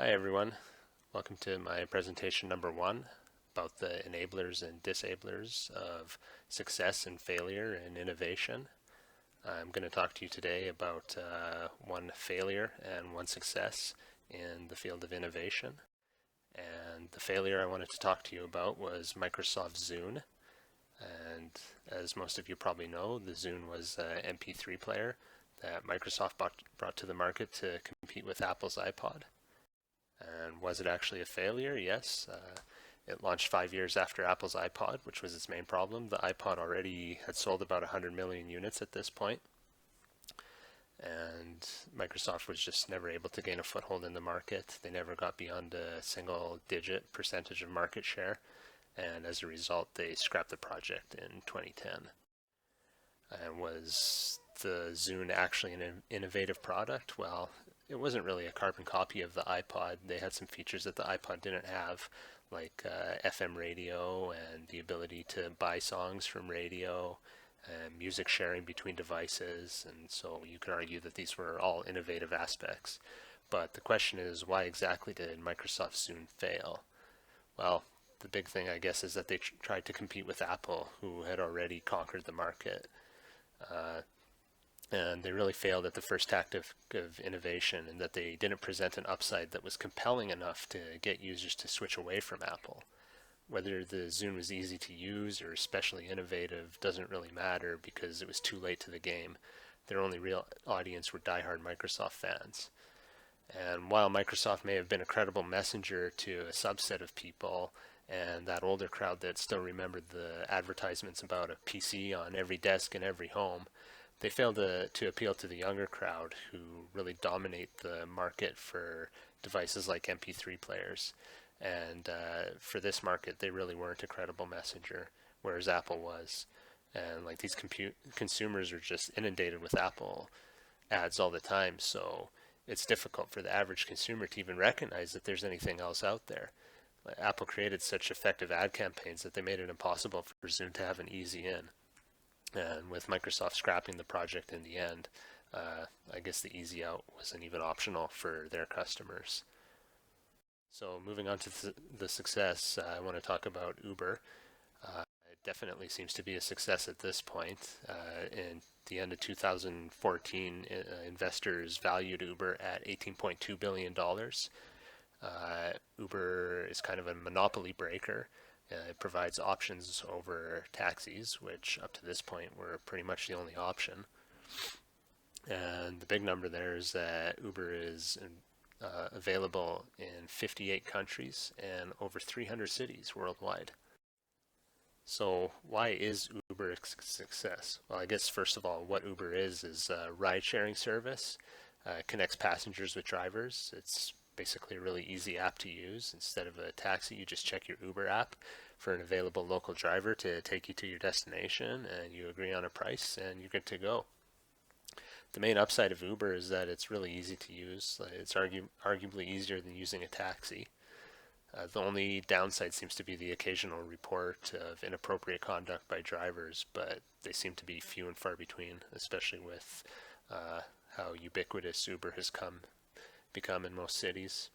Hi everyone, welcome to my presentation number 1 about the enablers and disablers of success and failure in innovation. I'm going to talk to you today about one failure and one success in the field of innovation. And the failure I wanted to talk to you about was Microsoft Zune. And as most of you probably know, the Zune was an MP3 player that Microsoft brought to the market to compete with Apple's iPod. And was it actually a failure? Yes. It launched 5 years after Apple's iPod, which was its main problem. The iPod already had sold about 100 million units at this point, and Microsoft was just never able to gain a foothold in the market. They never got beyond a single-digit percentage of market share, and as a result, they scrapped the project in 2010. And was the Zune actually an innovative product? Well, it wasn't really a carbon copy of the iPod. They had some features that the iPod didn't have, like FM radio and the ability to buy songs from radio, and music sharing between devices, and so you could argue that these were all innovative aspects. But the question is, why exactly did Microsoft Zune fail? Well, the big thing, I guess, is that they tried to compete with Apple, who had already conquered the market. And they really failed at the first tactic of innovation, in that they didn't present an upside that was compelling enough to get users to switch away from Apple. Whether the Zune was easy to use or especially innovative doesn't really matter, because it was too late to the game. Their only real audience were diehard Microsoft fans. And while Microsoft may have been a credible messenger to a subset of people, and that older crowd that still remembered the advertisements about a PC on every desk in every home, they failed to appeal to the younger crowd, who really dominate the market for devices like MP3 players. And for this market, they really weren't a credible messenger, whereas Apple was. And like these consumers are just inundated with Apple ads all the time, so it's difficult for the average consumer to even recognize that there's anything else out there. Apple created such effective ad campaigns that they made it impossible for Zune to have an easy in. And with Microsoft scrapping the project in the end, I guess the easy out wasn't even optional for their customers. So moving on to the success, I want to talk about Uber. It definitely seems to be a success at this point. In the end of 2014, investors valued Uber at $18.2 billion. Uber is kind of a monopoly breaker. It provides options over taxis, which up to this point were pretty much the only option. And the big number there is that Uber is available in 58 countries and over 300 cities worldwide. So why is Uber a success? Well, I guess first of all, what Uber is a ride-sharing service. It connects passengers with drivers. It's basically a really easy app to use. Instead of a taxi, you just check your Uber app for an available local driver to take you to your destination, and you agree on a price, and you're good to go. The main upside of Uber is that it's really easy to use. It's arguably easier than using a taxi. The only downside seems to be the occasional report of inappropriate conduct by drivers, but they seem to be few and far between, especially with how ubiquitous Uber has become in most cities.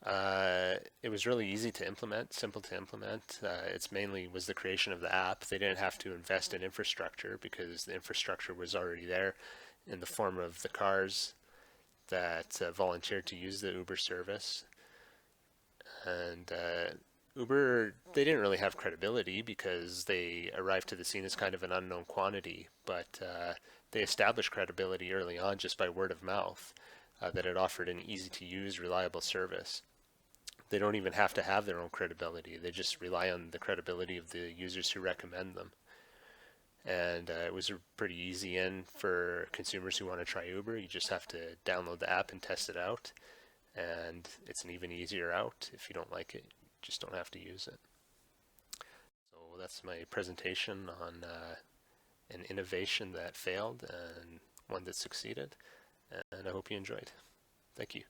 It was really easy to implement, simple to implement. It's mainly was the creation of the app. They didn't have to invest in infrastructure because the infrastructure was already there in the form of the cars that volunteered to use the Uber service. And Uber, they didn't really have credibility because they arrived to the scene as kind of an unknown quantity, but they established credibility early on just by word of mouth, that it offered an easy-to-use, reliable service. They don't even have to have their own credibility. They just rely on the credibility of the users who recommend them. And it was a pretty easy in for consumers who want to try Uber. You just have to download the app and test it out. And it's an even easier out. If you don't like it, you just don't have to use it. So that's my presentation on an innovation that failed and one that succeeded. And I hope you enjoyed. Thank you.